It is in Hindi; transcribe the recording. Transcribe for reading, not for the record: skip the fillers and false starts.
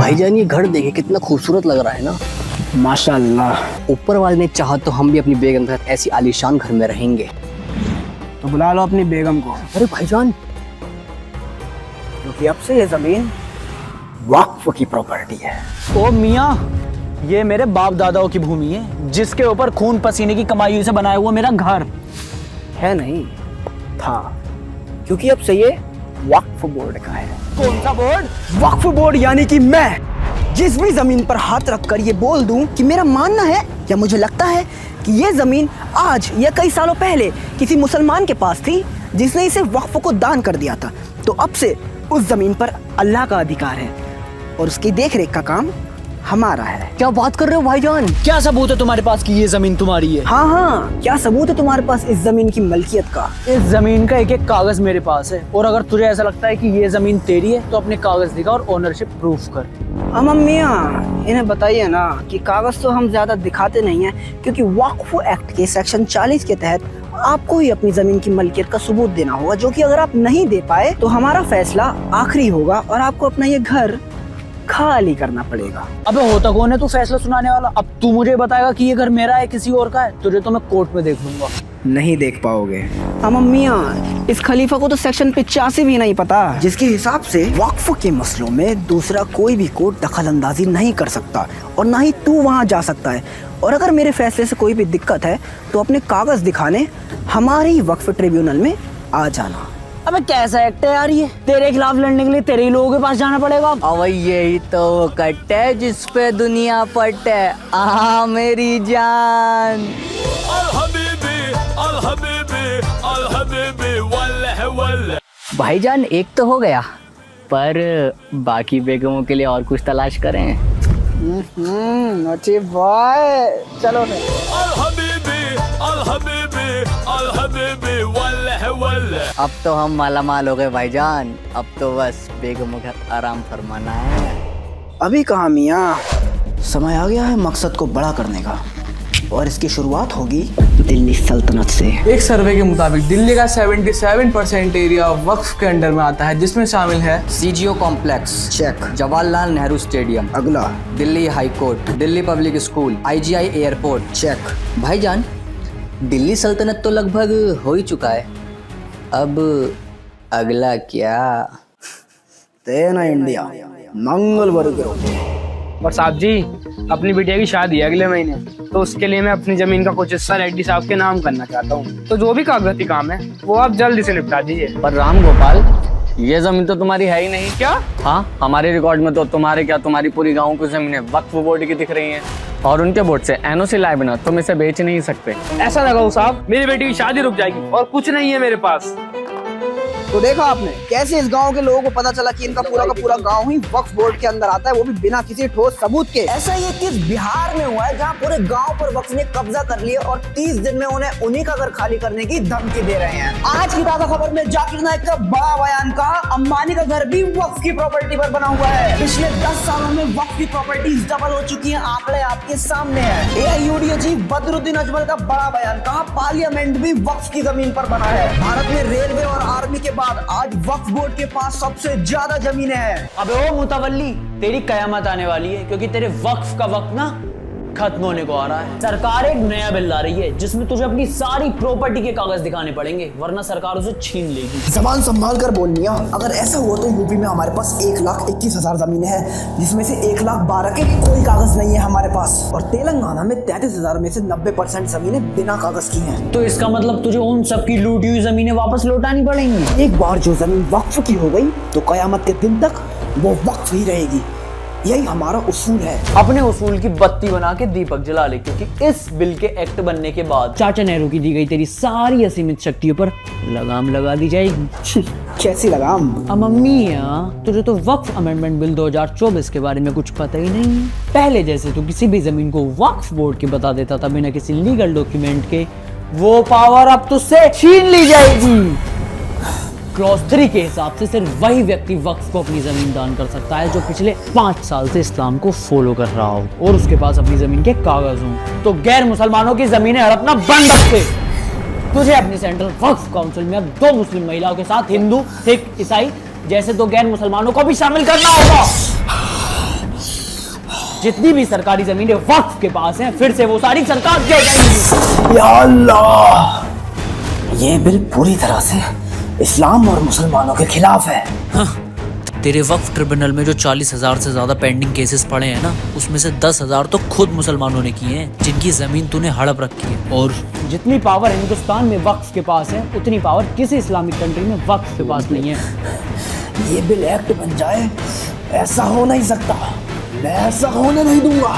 भाईजान ये घर देखे कितना खूबसूरत लग रहा है ना। माशाल्लाह। ऊपर वाले ने चाहा तो हम भी अपनी बेगम के साथ ऐसी आलीशान घर में रहेंगे। तो बुला लो अपनी बेगम को, अरे भाईजान, क्योंकि अब से ये जमीन वक्फ की प्रॉपर्टी है। ओ मियाँ, ये मेरे बाप दादाओं की भूमि है जिसके ऊपर खून पसीने की कमाई से बनाया हुआ मेरा घर है। नहीं था, क्योंकि अब से ये वक्फ बोर्ड का है। कौन सा बोर्ड? वक्फ बोर्ड यानी कि मैं जिस भी जमीन पर हाथ रखकर ये बोल दूं कि मेरा मानना है या मुझे लगता है कि ये जमीन आज या कई सालों पहले किसी मुसलमान के पास थी जिसने इसे वक्फ को दान कर दिया था, तो अब से उस जमीन पर अल्लाह का अधिकार है और उसकी देखरेख का काम हमारा है। क्या बात कर रहे हो भाईजान? क्या सबूत है तुम्हारे पास कि ये जमीन तुम्हारी है? हाँ हाँ, क्या सबूत है तुम्हारे पास इस जमीन की मलकियत का? इस जमीन का एक एक कागज मेरे पास है, और अगर तुझे ऐसा लगता है कि ये जमीन तेरी है तो अपने कागज दिखा और ओनरशिप प्रूफ कर। हम अम्मियाँ इन्हें बताइए ना कि कागज तो हम ज्यादा दिखाते नहीं हैं, क्योंकि वक्फ एक्ट के सेक्शन 40 के तहत आपको ही अपनी जमीन की मलकियत का सबूत देना होगा, जो कि अगर आप नहीं दे पाए तो हमारा फैसला आखिरी होगा और आपको अपना ये घर खाली करना पड़ेगा। अबे होता कौन है तू फैसला सुनाने वाला? अब तू मुझे बताएगा कि ये घर मेरा है किसी और का है? तुझे तो मैं कोर्ट में देख लूंगा। नहीं देख पाओगे। हम अम्मियाँ, इस खलीफा को तो सेक्शन 85 भी नहीं पता, जिसके हिसाब से वक्फ के मसलों में दूसरा कोई भी कोर्ट दखल अंदाजी नहीं कर सकता और ना ही तू वहाँ जा सकता है। और अगर मेरे फैसले से कोई भी दिक्कत है तो अपने कागज दिखाने हमारे ही वक्फ ट्रिब्यूनल में आ जाना। अबे कैसा एक्ट है यार ये? तेरे खिलाफ लड़ने के लिए तेरे ही लोगों के पास जाना पड़ेगा। अब यही तो कट है जिस पे दुनिया पट है। आ मेरी जान। अल हबीबी, अल हबीबी, अल हबीबी, वल्लह वल्लह। भाईजान एक तो हो गया, पर बाकी बेगमों के लिए और कुछ तलाश करें। नोटी बॉय, चलो ना। अल हबीबी, अल हबीबी, अल हबीबी, वल्लह वल्लह। अब तो हम मालामाल हो गए भाईजान, अब तो बस बेगमों का आराम फरमाना है। अभी कहाँ मियाँ, समय आ गया है मकसद को बड़ा करने का, और इसकी शुरुआत होगी दिल्ली सल्तनत से। एक सर्वे के मुताबिक दिल्ली का 77% एरिया वक्फ के अंडर में आता है, जिसमें शामिल है CGO complex check, Jawaharlal Nehru stadium, अगला Delhi high court, Delhi public school, IGI airport. Check. भाईजान दिल्ली सल्तनत तो लगभग हो ही चुका है, अब अगला क्या? तेना इंडिया मंगलवार गिरो। और साहब जी, अपनी बिटिया की शादी है अगले महीने, तो उसके लिए मैं अपनी जमीन का कुछ हिस्सा रेड्डी साहब के नाम करना चाहता हूँ, तो जो भी कागजाती काम है वो आप जल्दी से निपटा दीजिए। पर राम गोपाल, ये जमीन तो तुम्हारी है ही नहीं। क्या? हाँ, हमारे रिकॉर्ड में तो तुम्हारे क्या, तुम्हारी पूरी गांव की जमीनें वक्फ बोर्ड की दिख रही हैं, और उनके बोर्ड से एनओसी लाए बिना तुम इसे बेच नहीं सकते। ऐसा लगा साहब, मेरी बेटी की शादी रुक जाएगी और कुछ नहीं है मेरे पास। तो देखा आपने कैसे इस गांव के लोगों को पता चला कि इनका पूरा का पूरा गांव ही वक्फ बोर्ड के अंदर आता है, वो भी बिना किसी ठोस सबूत के। ऐसा ये किस बिहार में हुआ है जहां पूरे गांव पर वक्फ ने कब्जा कर लिया और 30 दिन में उन्हें उन्हीं का घर खाली करने की धमकी दे रहे हैं। आज की ताजा खबर में जाकिर नाइक का बड़ा बयान का, अंबानी का घर भी वक्फ की प्रॉपर्टी पर बना हुआ है। पिछले 10 सालों में वक्फ की प्रॉपर्टीज डबल हो चुकी है, आंकड़े आपके सामने है। एआईयूडीए चीफ बदरुद्दीन अजमल का बड़ा बयान, कहा पार्लियामेंट भी वक्फ की जमीन पर बना है। भारत में रेलवे और आर्मी के बाद आज वक्फ बोर्ड के पास सबसे ज्यादा जमीनें हैं। अबे ओ मुतवल्ली, तेरी कयामत आने वाली है, क्योंकि तेरे वक्फ का वक्त ना खत्म होने को आ रहा है। सरकार एक नया बिल ला रही है जिसमें तुझे अपनी सारी प्रॉपर्टी के कागज दिखाने पड़ेंगे, वरना सरकार उसे छीन लेगी। जबान संभाल कर बोल मियां, अगर ऐसा हुआ तो यूपी में हमारे पास 1,21,000 जमीनें हैं, जिसमें से 1,12,000 के कोई कागज नहीं है हमारे पास, और तेलंगाना में 33,000 में से 90% जमीनें बिना कागज की हैं। तो इसका मतलब तुझे उन सबकी लूटी हुई जमीनें वापस लौटानी पड़ेंगी। एक बार जो जमीन वक्फ की हो गई तो कयामत के दिन तक वो वक्फ ही रहेगी, यही हमारा उसूल है। अपने उसूल की बत्ती बना के दीपक जला ले, क्योंकि इस बिल के एक्ट बनने के बाद चाचा नेहरू की दी गई तेरी सारी असीमित शक्तियों पर लगाम लगा दी जाएगी। कैसी लगाम? मम्मी यार, तुझे तो वक्फ अमेंडमेंट बिल 2024 के बारे में कुछ पता ही नहीं है। पहले जैसे तू किसी भी जमीन को वक्फ बोर्ड के बता देता था बिना किसी लीगल डॉक्यूमेंट के, वो पावर अब तुझसे छीन ली जाएगी। क्लॉज 3 के हिसाब से सिर्फ वही व्यक्ति वक्फ को अपनी जमीन दान कर सकता है जो पिछले 5 साल से इस्लाम को फॉलो कर रहा हो और उसके पास अपनी जमीन के कागज हों। तो गैर मुसलमानों की जमीनें हड़पना बंद रखते। तुझे अपनी सेंट्रल वक्फ काउंसिल में अब 2 मुस्लिम महिलाओं के साथ हिंदू, सिख, ईसाई जैसे 2 गैर मुसलमानों को भी शामिल करना होगा। जितनी भी सरकारी जमीनें वक्फ के पास हैं फिर से वो सारी सरकार दे जाएंगी। या अल्लाह, ये बिल पूरी तरह से इस्लाम और मुसलमानों के खिलाफ है। तेरे वक्फ ट्रिब्यूनल में जो 40,000 से ज्यादा पेंडिंग केसेस पड़े हैं ना, उसमें से 10,000 तो खुद मुसलमानों ने किए हैं, जिनकी जमीन तूने हड़प रखी है। और जितनी पावर हिंदुस्तान में वक्फ के पास है उतनी पावर किसी इस्लामिक कंट्री में वक्फ के पास नहीं है। ये बिल एक्ट बन जाए, ऐसा हो नहीं सकता, मैं ऐसा होने नहीं दूंगा।